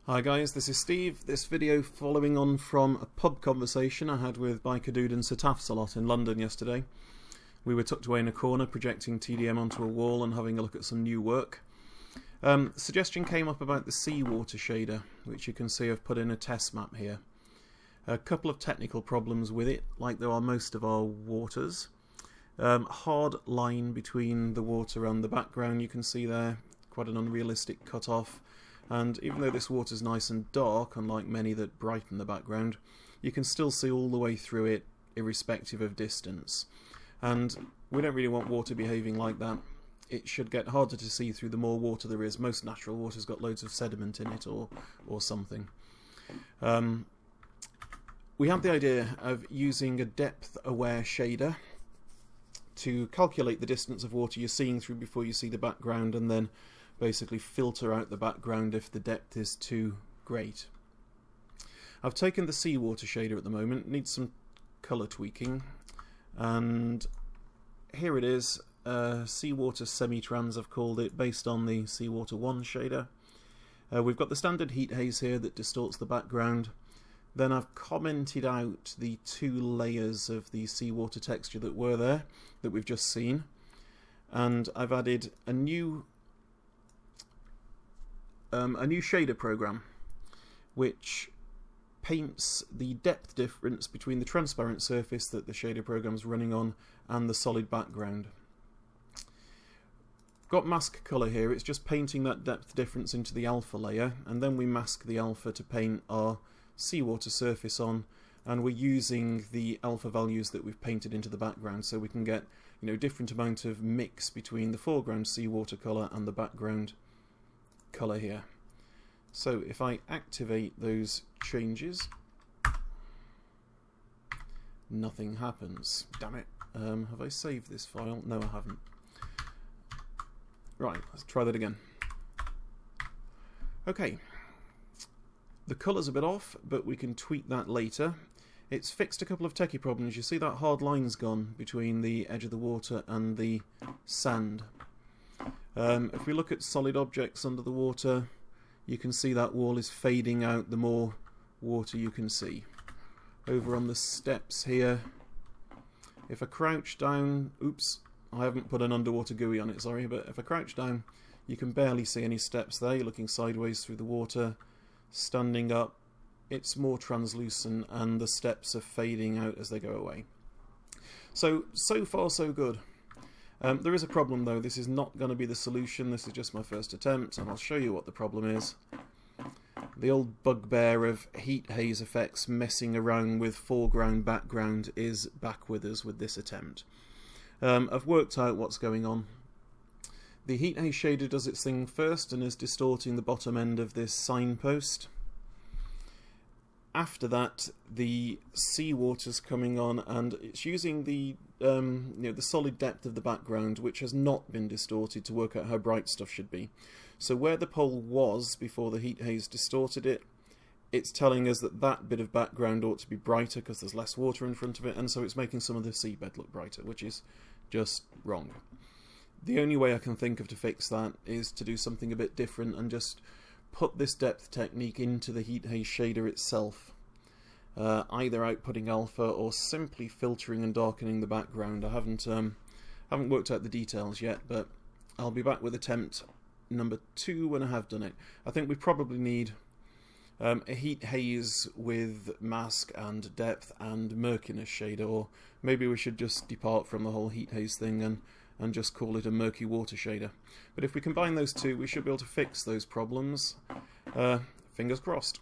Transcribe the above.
Hi guys, this is Steve. This video following on from a pub conversation I had with Biker Dude and Sir Tafsalot in London yesterday. We were tucked away in a corner projecting TDM onto a wall and having a look at some new work. Suggestion came up about the seawater shader, which you can see I've put in a test map here. A couple of technical problems with it, like there are most of our waters. Hard line between the water and the background, you can see there, quite an unrealistic cut-off. And even though this water is nice and dark, unlike many that brighten the background, you can still see all the way through it, irrespective of distance. And we don't really want water behaving like that. It should get harder to see through the more water there is. Most natural water's got loads of sediment in it or something. We had the idea of using a depth-aware shader to calculate the distance of water you're seeing through before you see the background, and then basically filter out the background if the depth is too great. I've taken the seawater shader at the moment, needs some colour tweaking, and here it is, seawater semi-trans I've called it, based on the seawater 1 shader. We've got the standard heat haze here that distorts the background. Then I've commented out the 2 layers of the seawater texture that were there, that we've just seen, and I've added a new shader program which paints the depth difference between the transparent surface that the shader program is running on and the solid background. Got mask color here, it's just painting that depth difference into the alpha layer, and then we mask the alpha to paint our seawater surface on, and we're using the alpha values that we've painted into the background so we can get, you know, different amount of mix between the foreground seawater color and the background color here. So if I activate those changes, nothing happens. Damn it. Have I saved this file? No, I haven't. Right, let's try that again. Okay. The colour's a bit off, but we can tweak that later. It's fixed a couple of techie problems. You see that hard line's gone between the edge of the water and the sand. If we look at solid objects under the water, you can see that wall is fading out the more water you can see. Over on the steps here, if I crouch down, oops, I haven't put an underwater GUI on it, sorry, but if I crouch down, you can barely see any steps there. You're looking sideways through the water. Standing up, it's more translucent and the steps are fading out as they go away. So far so good. There is a problem though. This is not going to be the solution. This is just my first attempt, and I'll show you what the problem is. The old bugbear of heat haze effects messing around with foreground background is back with us with this attempt. I've worked out what's going on. The heat haze shader does its thing first and is distorting the bottom end of this signpost. After that, the seawater's coming on, and it's using the the solid depth of the background, which has not been distorted, to work out how bright stuff should be. So where the pole was before the heat haze distorted it, it's telling us that that bit of background ought to be brighter because there's less water in front of it, and so it's making some of the seabed look brighter, which is just wrong. The only way I can think of to fix that is to do something a bit different and just put this depth technique into the heat haze shader itself. Either outputting alpha or simply filtering and darkening the background. I haven't worked out the details yet, but I'll be back with attempt number 2 when I have done it. I think we probably need a heat haze with mask and depth and murkiness shader, or maybe we should just depart from the whole heat haze thing and just call it a murky water shader. But if we combine those two, we should be able to fix those problems. Fingers crossed.